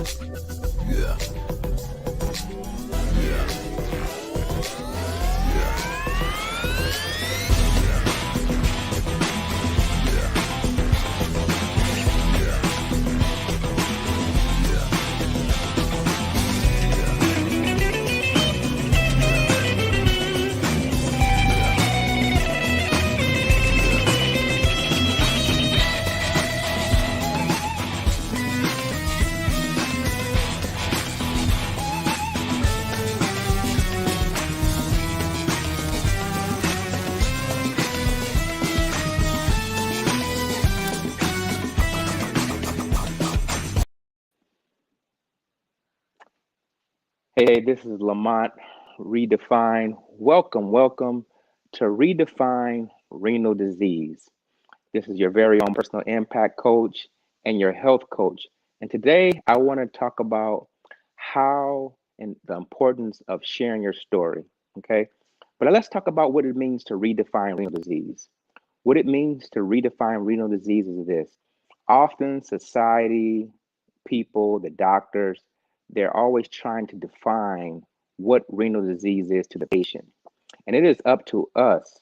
Yeah. Yeah. Hey, this is LaMonte Redefine. Welcome to Redefine Renal Disease. This is your very own personal impact coach and your health coach. And today I want to talk about how and the importance of sharing your story. Okay. But let's talk about what it means to redefine renal disease. What it means to redefine renal disease is this. Often society, people, the doctors, they're always trying to define what renal disease is to the patient. And it is up to us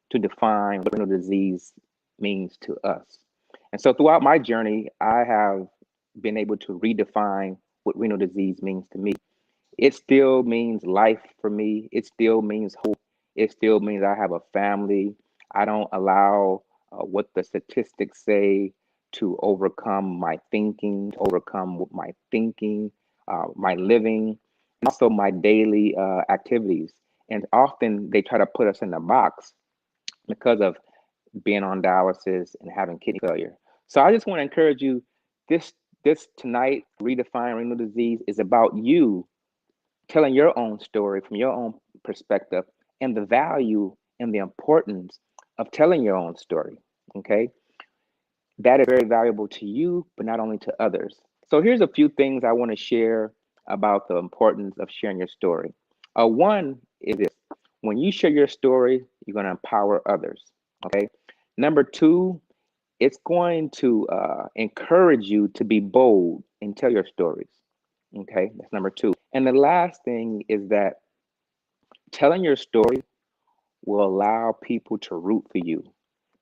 to define what renal disease means to us. And so throughout my journey, I have been able to redefine what renal disease means to me. It still means life for me. It still means hope. It still means I have a family. I don't allow what the statistics say to overcome my thinking, to overcome my thinking, my living, and also my daily activities. And often they try to put us in a box because of being on dialysis and having kidney failure. So I just want to encourage you. This tonight, redefine renal disease is about you telling your own story from your own perspective and the value and the importance of telling your own story. Okay. That is very valuable to you, but not only to others. So here's a few things I want to share about the importance of sharing your story. One is this: when you share your story, you're going to empower others. Okay. Number two, it's going to encourage you to be bold and tell your stories. Okay, that's number two. And the last thing is that telling your story will allow people to root for you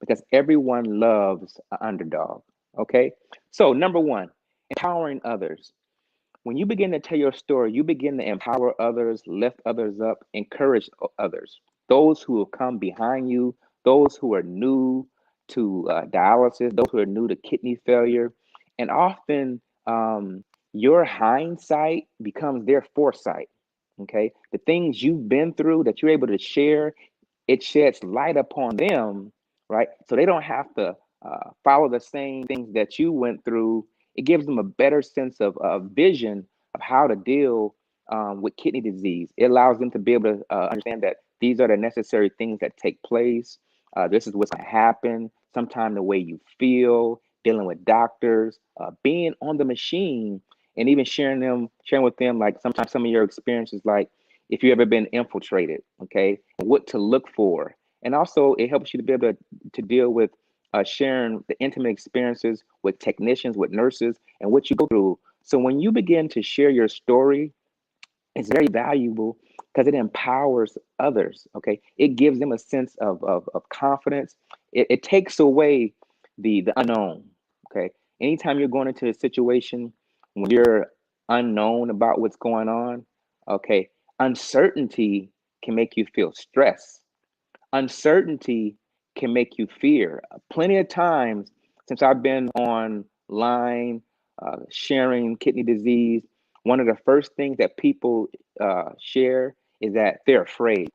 because everyone loves an underdog. Okay, so number one, empowering others. When you begin to tell your story, you begin to empower others, lift others up, encourage others. Those who have come behind you, those who are new to dialysis, those who are new to kidney failure. And often your hindsight becomes their foresight. Okay. The things you've been through that you're able to share, it sheds light upon them, right? So they don't have to follow the same things that you went through. It gives them a better sense of vision of how to deal with kidney disease. It allows them to be able to understand that these are the necessary things that take place. This is what's going to happen. Sometimes the way you feel, dealing with doctors, being on the machine, and even sharing with them, like sometimes some of your experiences, like if you ever been infiltrated, okay, what to look for. And also it helps you to be able to deal with sharing the intimate experiences with technicians, with nurses, and what you go through. So when you begin to share your story, it's very valuable because it empowers others. Okay, it gives them a sense of confidence. It takes away the unknown. Okay, anytime you're going into a situation when you're unknown about what's going on, okay, uncertainty can make you feel stress. Uncertainty can make you fear. Plenty of times since I've been online sharing kidney disease, one of the first things that people share is that they're afraid.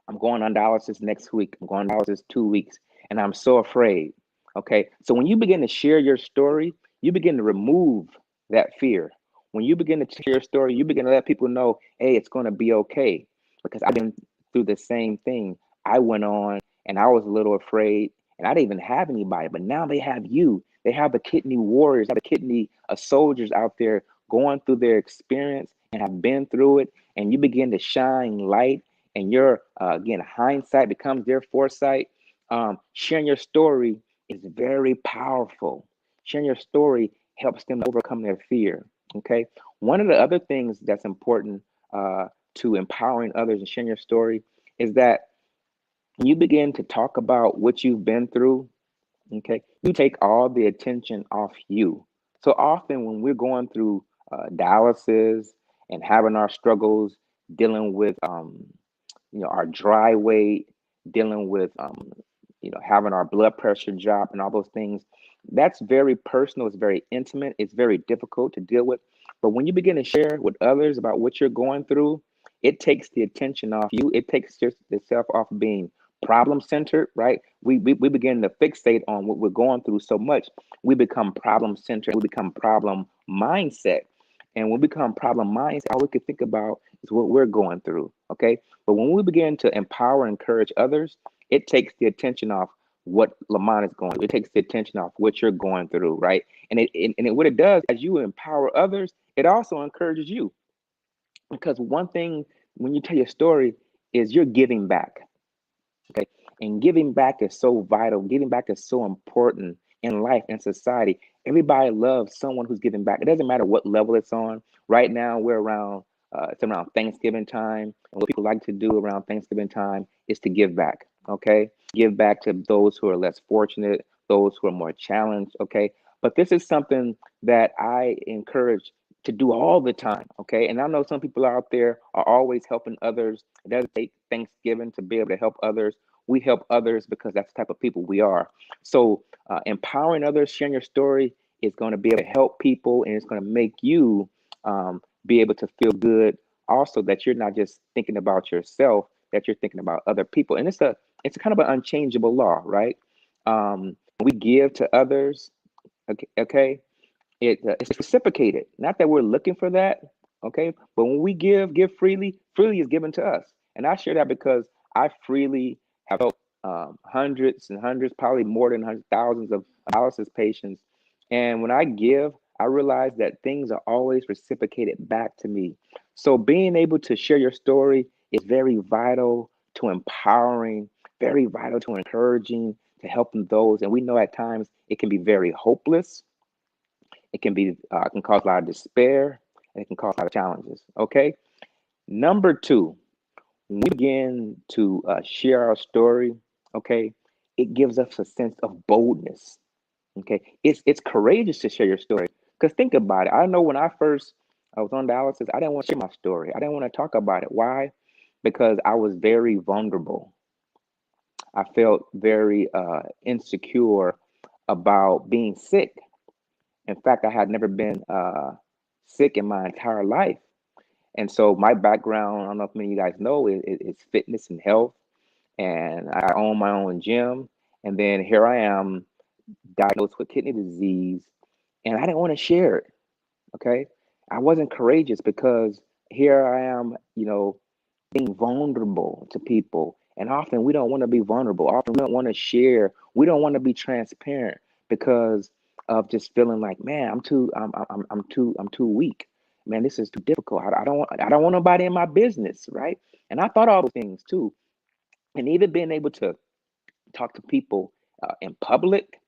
I'm going on dialysis next week. I'm going on dialysis 2 weeks, and I'm so afraid. Okay, so when you begin to share your story, you begin to remove that fear. When you begin to share your story, you begin to let people know, hey, it's going to be okay. Because I've been through the same thing. I went on and I was a little afraid, and I didn't even have anybody, but now they have you. They have the kidney warriors, the kidney soldiers out there going through their experience and have been through it, and you begin to shine light, and your again hindsight becomes their foresight. Sharing your story is very powerful. Sharing your story helps them to overcome their fear. Okay. One of the other things that's important to empowering others and sharing your story is that you begin to talk about what you've been through. Okay, you take all the attention off you. So often when we're going through dialysis and having our struggles, dealing with our dry weight, dealing with having our blood pressure drop and all those things, that's very personal. It's very intimate. It's very difficult to deal with. But when you begin to share with others about what you're going through, it takes the attention off you. It takes just itself off being problem centered, right? We begin to fixate on what we're going through so much. We become problem centered. We become problem mindset. And when we become problem mindset, all we can think about is what we're going through. Okay. But when we begin to empower and encourage others, it takes the attention off what LaMonte is going through. It takes the attention off what you're going through, right? What it does, as you empower others, it also encourages you. Because one thing when you tell your story is you're giving back. Okay. And giving back is so vital. Giving back is so important in life and society. Everybody loves someone who's giving back. It doesn't matter what level it's on. Right now, it's around Thanksgiving time. And what people like to do around Thanksgiving time is to give back. Okay. Give back to those who are less fortunate, those who are more challenged. Okay. But this is something that I encourage to do all the time. Okay. And I know some people out there are always helping others. It doesn't take Thanksgiving to be able to help others. We help others because that's the type of people we are. So empowering others, sharing your story is going to be able to help people, and it's going to make you be able to feel good. Also, that you're not just thinking about yourself, that you're thinking about other people, and it's kind of an unchangeable law, right? We give to others. Okay, okay, it's reciprocated. Not that we're looking for that, okay? But when we give freely, freely is given to us. And I share that because I freely have helped hundreds and hundreds, probably more than hundreds, thousands of dialysis patients. And when I give, I realize that things are always reciprocated back to me. So being able to share your story is very vital to empowering, very vital to encouraging, to helping those. And we know at times it can be very hopeless. It can cause a lot of despair, and it can cause a lot of challenges. Okay. Number two, when we begin to share our story, okay, it gives us a sense of boldness. Okay, it's courageous to share your story. Because think about it. I know when I was on dialysis, I didn't want to share my story. I didn't want to talk about it. Why? Because I was very vulnerable. I felt very insecure about being sick. In fact, I had never been sick in my entire life. And so my background, I don't know if many of you guys know, is fitness and health. And I own my own gym. And then here I am diagnosed with kidney disease, and I didn't want to share it. Okay. I wasn't courageous because here I am, being vulnerable to people. And often we don't want to be vulnerable. Often we don't want to share. We don't want to be transparent because of just feeling like, man, I'm too weak. Man, this is too difficult. I don't want nobody in my business, right? And I thought all those things too. And even being able to talk to people in public,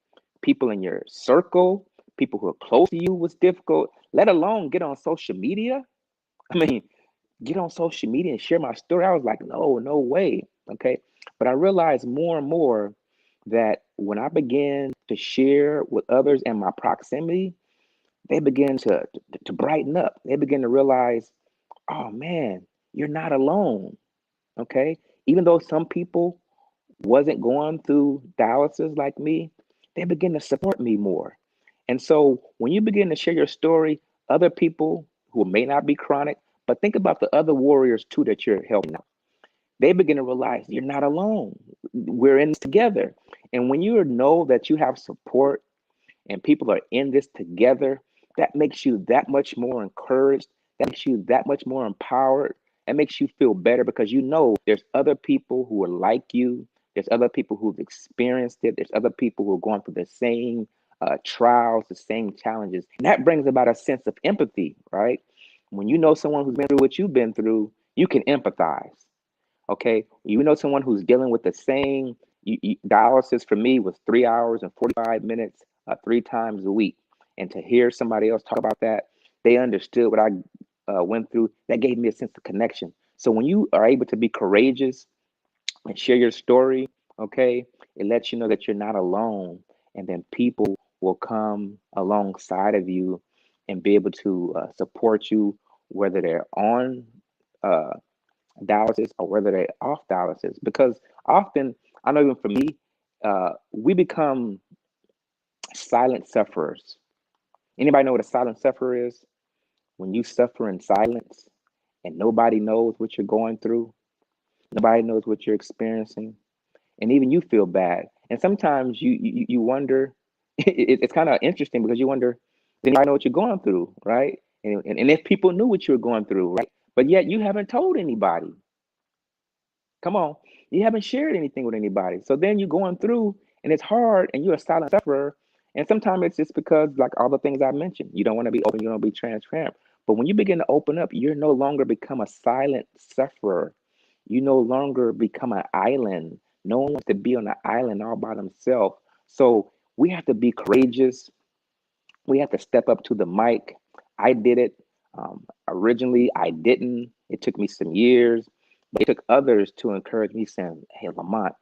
people in your circle, people who are close to you was difficult, let alone get on social media. I mean, get on social media and share my story. I was like, no, no way. Okay. But I realized more and more that when I began to share with others in my proximity, they begin to brighten up. They begin to realize, oh man, you're not alone. Okay. Even though some people wasn't going through dialysis like me, they begin to support me more. And so when you begin to share your story, other people who may not be chronic, but think about the other warriors too that you're helping out. They begin to realize you're not alone. We're in this together. And when you know that you have support and people are in this together, that makes you that much more encouraged. That makes you that much more empowered. That makes you feel better because you know there's other people who are like you. There's other people who've experienced it. There's other people who are going through the same trials, the same challenges. And that brings about a sense of empathy, right? When you know someone who's been through what you've been through, you can empathize. Okay. You know someone who's dealing with the same dialysis for me was 3 hours and 45 minutes 3 times a week. and to hear somebody else talk about that, they understood what I went through. That gave me a sense of connection. So when you are able to be courageous and share your story, okay, it lets you know that you're not alone. And then people will come alongside of you and be able to support you, whether they're on uh, dialysis or whether they're off dialysis. Because often, I know even for me, we become silent sufferers. Anybody know what a silent sufferer is? When you suffer in silence and nobody knows what you're going through, nobody knows what you're experiencing, and even you feel bad. And sometimes you wonder. It's kind of interesting because you wonder, does anybody know what you're going through, right? And if people knew what you were going through, right? But yet you haven't told anybody. Come on, you haven't shared anything with anybody. So then you're going through, and it's hard, and you're a silent sufferer. And sometimes it's just because, like all the things I mentioned, you don't want to be open, you don't be transparent. But when you begin to open up, you're no longer become a silent sufferer. You no longer become an island. No one wants to be on an island all by themselves. So we have to be courageous. We have to step up to the mic. I did it. Originally, I didn't. It took me some years, but it took others to encourage me, saying, "Hey, Lamont,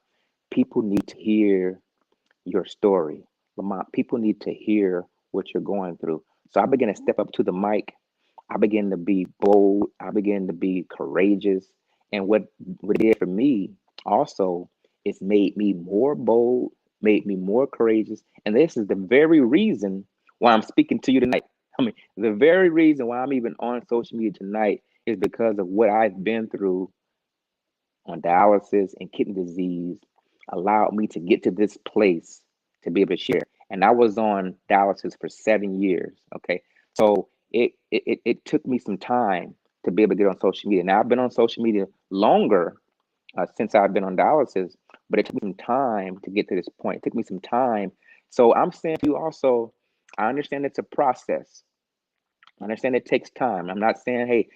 people need to hear your story. Lamont, people need to hear what you're going through." So I began to step up to the mic. I began to be bold. I began to be courageous. And what it did for me also is made me more bold, made me more courageous. And this is the very reason why I'm speaking to you tonight. I mean, the very reason why I'm even on social media tonight is because of what I've been through on dialysis and kidney disease allowed me to get to this place to be able to share. And I was on dialysis for 7 years. Okay. So it took me some time to be able to get on social media. Now I've been on social media longer since I've been on dialysis, but it took me some time to get to this point. It took me some time. So I'm saying to you also, I understand it's a process. I understand it takes time. I'm not saying, hey,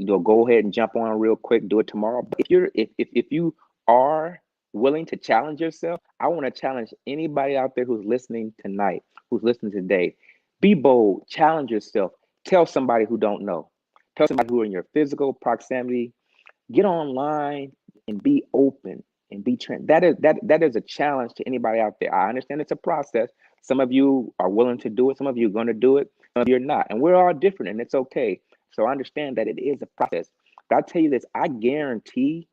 go ahead and jump on real quick, do it tomorrow. But if you are willing to challenge yourself, I want to challenge anybody out there who's listening tonight, who's listening today. Be bold, challenge yourself. Tell somebody who don't know. Tell somebody who are in your physical proximity. Get online and be open and be trans. That is a challenge to anybody out there. I understand it's a process. Some of you are willing to do it. Some of you are going to do it. Some of you are not, and we're all different, and it's okay. So I understand that it is a process. But I tell you this: I guarantee,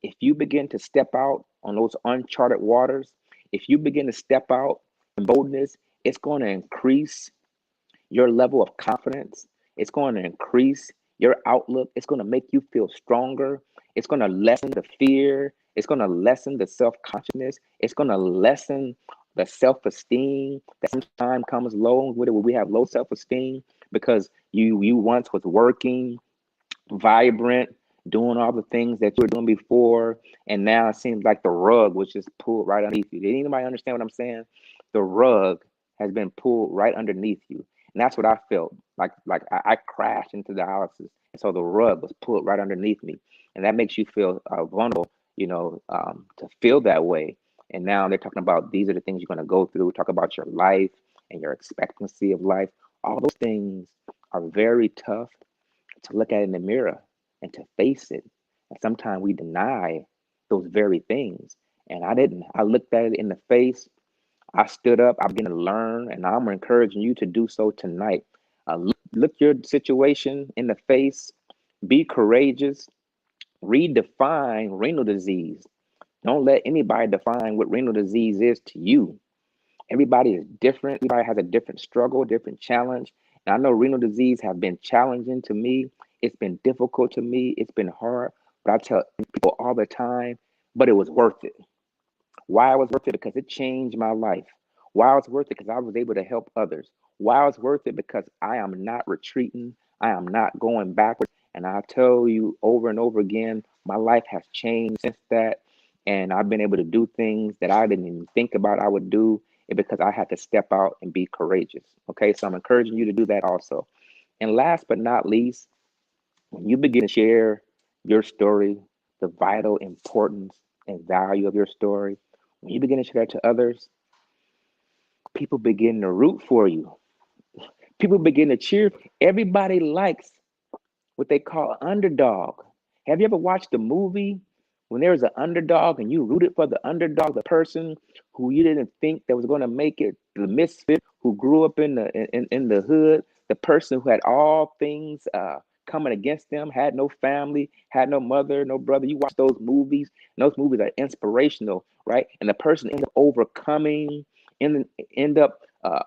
if you begin to step out on those uncharted waters, if you begin to step out in boldness, it's going to increase your level of confidence. It's going to increase your outlook. It's going to make you feel stronger. It's going to lessen the fear. It's going to lessen the self consciousness. It's going to lessen the self esteem that sometimes comes low with it when we have low self esteem because you once was working vibrant, doing all the things that you were doing before, and now it seems like the rug was just pulled right underneath you. Did anybody understand what I'm saying? The rug has been pulled right underneath you, and that's what I felt like I crashed into dialysis, and so the rug was pulled right underneath me, and that makes you feel vulnerable, to feel that way. And now they're talking about these are the things you're going to go through. Talk about your life and your expectancy of life. All those things are very tough to look at in the mirror and to face it. And sometimes we deny those very things. And I didn't. I looked at it in the face. I stood up. I began to learn, and I'm encouraging you to do so tonight. Look your situation in the face. Be courageous. Redefine renal disease. Don't let anybody define what renal disease is to you. Everybody is different. Everybody has a different struggle, different challenge. And I know renal disease have been challenging to me. It's been difficult to me. It's been hard. But I tell people all the time, but it was worth it. Why it was worth it? Because it changed my life. Why it was worth it? Because I was able to help others. Why it was worth it? Because I am not retreating. I am not going backwards. And I tell you over and over again, my life has changed since that. And I've been able to do things that I didn't even think about I would do because I had to step out and be courageous. Okay, so I'm encouraging you to do that also. And last but not least, when you begin to share your story, the vital importance and value of your story, when you begin to share that to others, people begin to root for you. People begin to cheer. Everybody likes what they call underdog. Have you ever watched a movie when there was an underdog and you rooted for the underdog, the person who you didn't think that was going to make it, the misfit who grew up in the hood, the person who had all things coming against them, had no family, had no mother, no brother. You watch those movies, and those movies are inspirational, right? And the person ends up overcoming, end up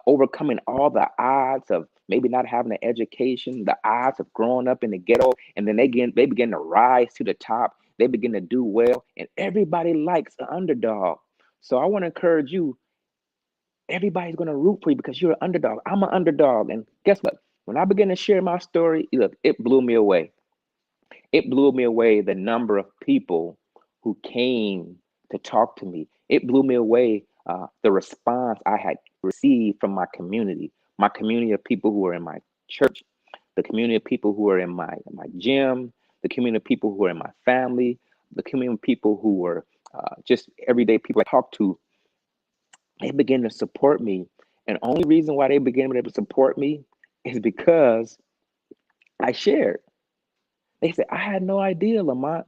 overcoming all the odds of maybe not having an education, the odds of growing up in the ghetto, and then they begin to rise to the top. They begin to do well, and everybody likes an underdog. So I want to encourage you. Everybody's going to root for you because you're an underdog. I'm an underdog, and guess what? When I began to share my story, look, it blew me away. It blew me away the number of people who came to talk to me. It blew me away the response I had received from my community of people who are in my church, the community of people who are in my gym, the community of people who are in my family, the community of people who were just everyday people I talk to. They began to support me. And only reason why they began to support me is because I shared. They said, I had no idea, Lamont,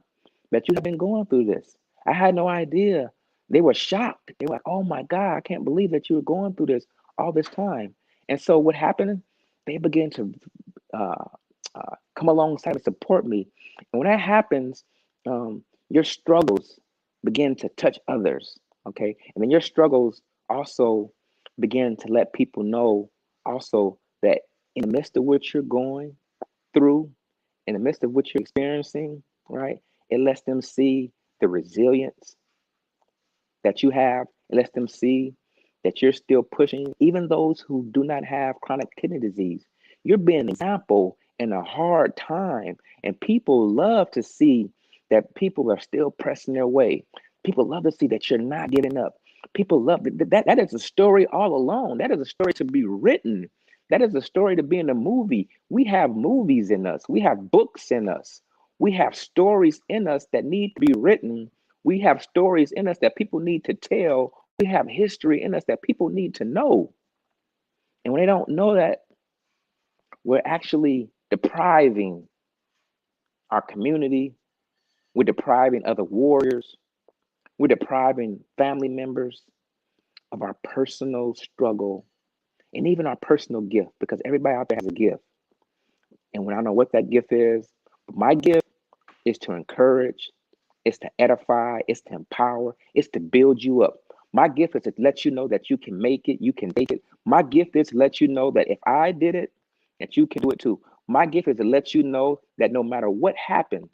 that you have been going through this. I had no idea. They were shocked. They were like, oh my God, I can't believe that you were going through this all this time. And so what happened? They began to uh, come alongside and support me. And when that happens, your struggles begin to touch others. Okay. And then your struggles also begin to let people know also that in the midst of what you're going through, in the midst of what you're experiencing, right? It lets them see the resilience that you have. It lets them see that you're still pushing, even those who do not have chronic kidney disease. You're being an example in a hard time, and people love to see that people are still pressing their way. People love to see that you're not giving up. People love that. That is a story all alone. That is a story to be written. That is a story to be in a movie. We have movies in us. We have books in us. We have stories in us that need to be written. We have stories in us that people need to tell. We have history in us that people need to know. And when they don't know that, we're actually depriving our community. We're depriving other warriors. We're depriving family members of our personal struggle and even our personal gift because everybody out there has a gift. And when I know what that gift is, my gift is to encourage, it's to edify, it's to empower, it's to build you up. My gift is to let you know that you can make it, you can make it. My gift is to let you know that if I did it, that you can do it too. My gift is to let you know that no matter what happens,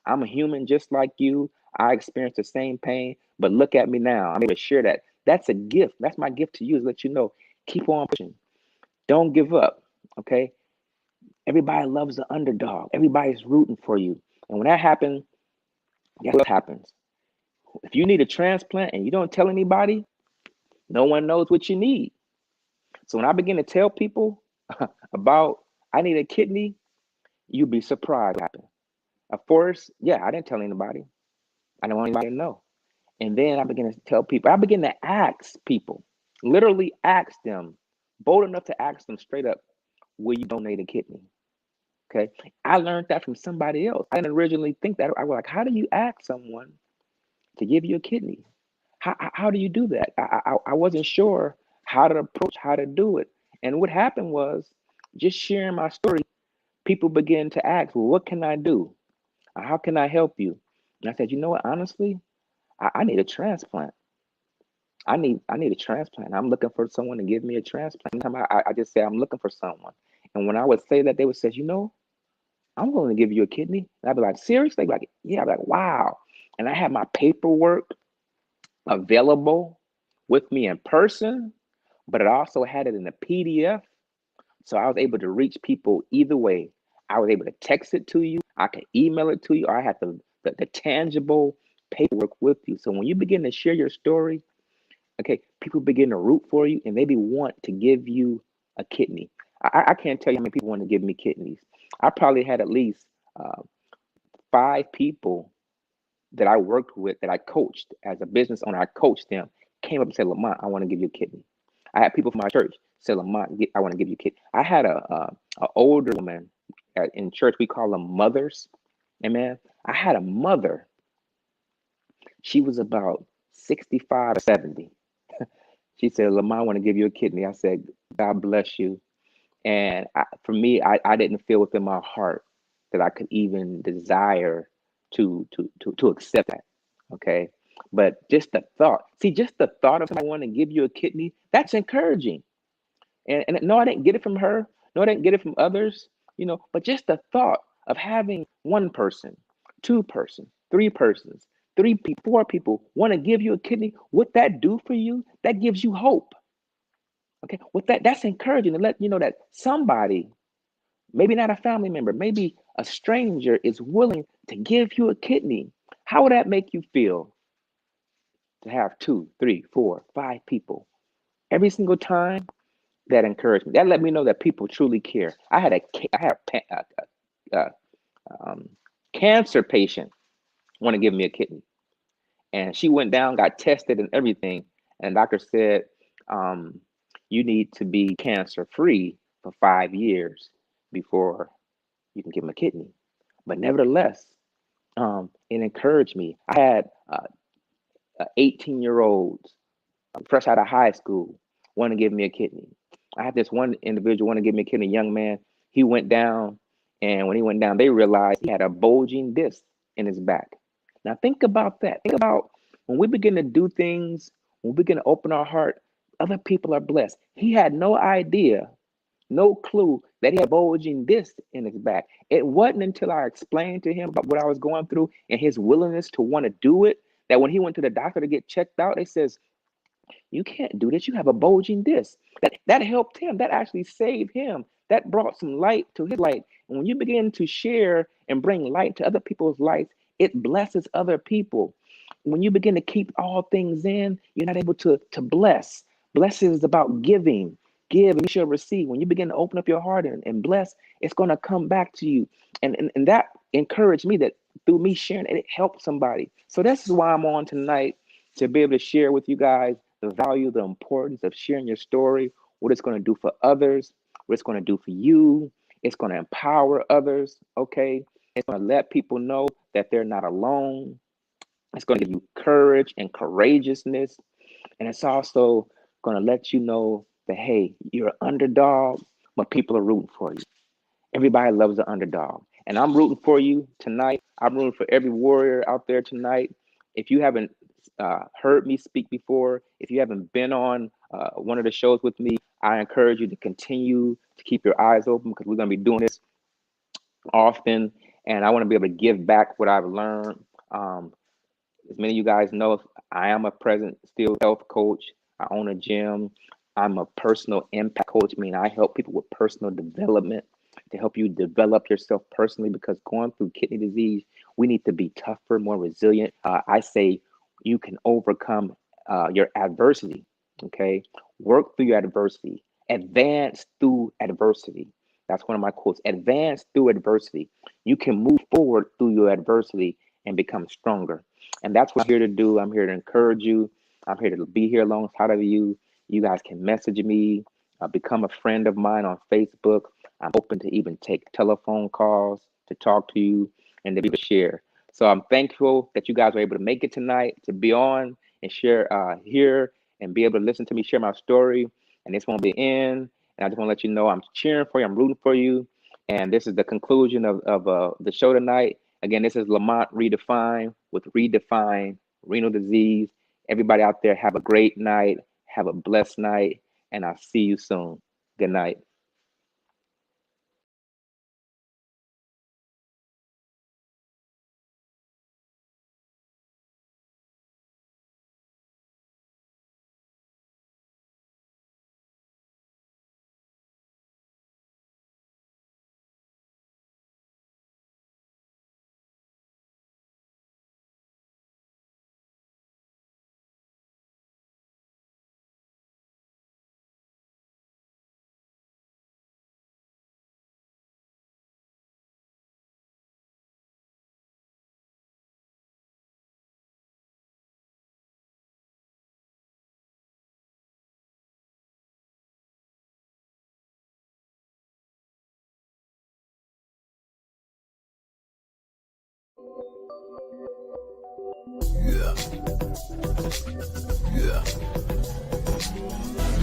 I'm a human just like you. I experience the same pain, but look at me now. I'm able to share that. That's a gift. That's my gift to you is let you know, keep on pushing. Don't give up. Okay. Everybody loves the underdog. Everybody's rooting for you. And when that happens, guess what happens? If you need a transplant and you don't tell anybody, no one knows what you need. So when I begin to tell people about I need a kidney, you'd be surprised what happened. Of course, yeah, I didn't tell anybody. I didn't want anybody to know. And then I begin to tell people, I begin to ask people, literally ask them, bold enough to ask them straight up, will you donate a kidney? Okay. I learned that from somebody else. I didn't originally think that. I was like, how do you ask someone to give you a kidney? How do you do that? I wasn't sure how to approach, how to do it. And what happened was just sharing my story, people began to ask, well, what can I do? How can I help you? And I said, you know what, honestly, I need a transplant. I need a transplant. I'm looking for someone to give me a transplant. Anytime I just say I'm looking for someone. And when I would say that, they would say, you know, I'm going to give you a kidney. And I'd be like, seriously? Like, yeah, I'd be like, wow. And I had my paperwork available with me in person, but it also had it in a PDF. So I was able to reach people either way. I was able to text it to you, I could email it to you, or I had the tangible paperwork with you. So when you begin to share your story, okay, people begin to root for you and maybe want to give you a kidney. I can't tell you how many people want to give me kidneys. I probably had at least 5 people that I worked with, that I coached as a business owner. I coached them, came up and said, Lamont, I want to give you a kidney. I had people from my church said, Lamont, I want to give you a kidney. I had a older woman in church. We call them mothers. Amen. I had a mother. She was about 65 or 70. She said, Lamont, I want to give you a kidney. I said, God bless you. And for me, I didn't feel within my heart that I could even desire to accept that. Okay. But just the thought, see, just the thought of someone wanting to give you a kidney, that's encouraging. And no, I didn't get it from her. No, I didn't get it from others, but just the thought of having one person, two person, three persons, three people, four people want to give you a kidney, what that do for you, that gives you hope. Okay. With that's encouraging to let you know that somebody, maybe not a family member, maybe a stranger is willing to give you a kidney. How would that make you feel to have two, three, four, five people every single time? That encouraged me. That let me know that people truly care. I had a um, cancer patient want to give me a kidney, and she went down, got tested, and everything. And the doctor said, "You need to be cancer free for 5 years before you can give them a kidney." But nevertheless, it encouraged me. I had 18-year-old fresh out of high school want to give me a kidney. I had this one individual want to give me a kidney, young man. He went down, and when he went down, they realized he had a bulging disc in his back. Now think about that. Think about when we begin to do things, when we begin to open our heart, other people are blessed. He had no idea, no clue that he had bulging disc in his back. It wasn't until I explained to him about what I was going through and his willingness to want to do it that when he went to the doctor to get checked out, they says, you can't do this. You have a bulging disc. That helped him. That actually saved him. That brought some light to his light. And when you begin to share and bring light to other people's lives, it blesses other people. When you begin to keep all things in, you're not able to bless. Blessing is about giving. Give and you shall receive. When you begin to open up your heart and bless, it's going to come back to you. And that encouraged me that through me sharing, it helped somebody. So this is why I'm on tonight, to be able to share with you guys the value, the importance of sharing your story, what it's going to do for others, what it's going to do for you. It's going to empower others, okay? It's going to let people know that they're not alone. It's going to give you courage and courageousness. And it's also going to let you know that, hey, you're an underdog, but people are rooting for you. Everybody loves the underdog. And I'm rooting for you tonight. I'm rooting for every warrior out there tonight. If you haven't heard me speak before, if you haven't been on one of the shows with me, I encourage you to continue to keep your eyes open because we're going to be doing this often. And I want to be able to give back what I've learned. As many of you guys know, I am a present still health coach. I own a gym. I'm a personal impact coach, meaning I help people with personal development to help you develop yourself personally because going through kidney disease, we need to be tougher, more resilient. I say you can overcome your adversity, okay? Work through your adversity, advance through adversity. That's one of my quotes. Advance through adversity. You can move forward through your adversity and become stronger. And that's what I'm here to do. I'm here to encourage you. I'm here to be here alongside of you. You guys can message me, become a friend of mine on Facebook. I'm open to even take telephone calls to talk to you and to be able to share. So I'm thankful that you guys were able to make it tonight to be on and share here and be able to listen to me share my story. And this won't be the end. And I just want to let you know I'm cheering for you. I'm rooting for you. And this is the conclusion of the show tonight. Again, this is LaMonte Redefine with Redefine Renal Disease. Everybody out there, have a great night. Have a blessed night. And I'll see you soon. Good night. Yeah. Yeah.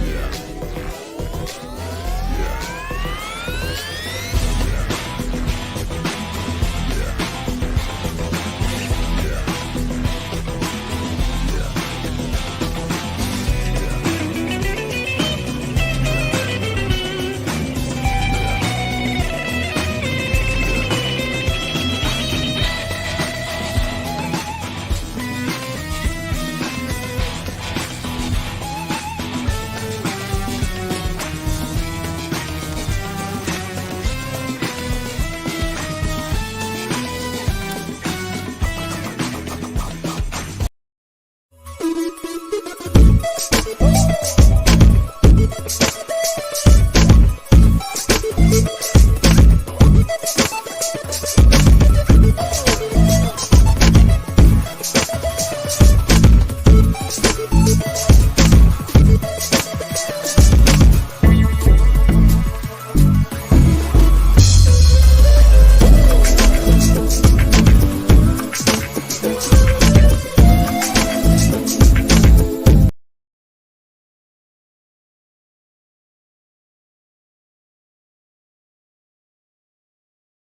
Yeah.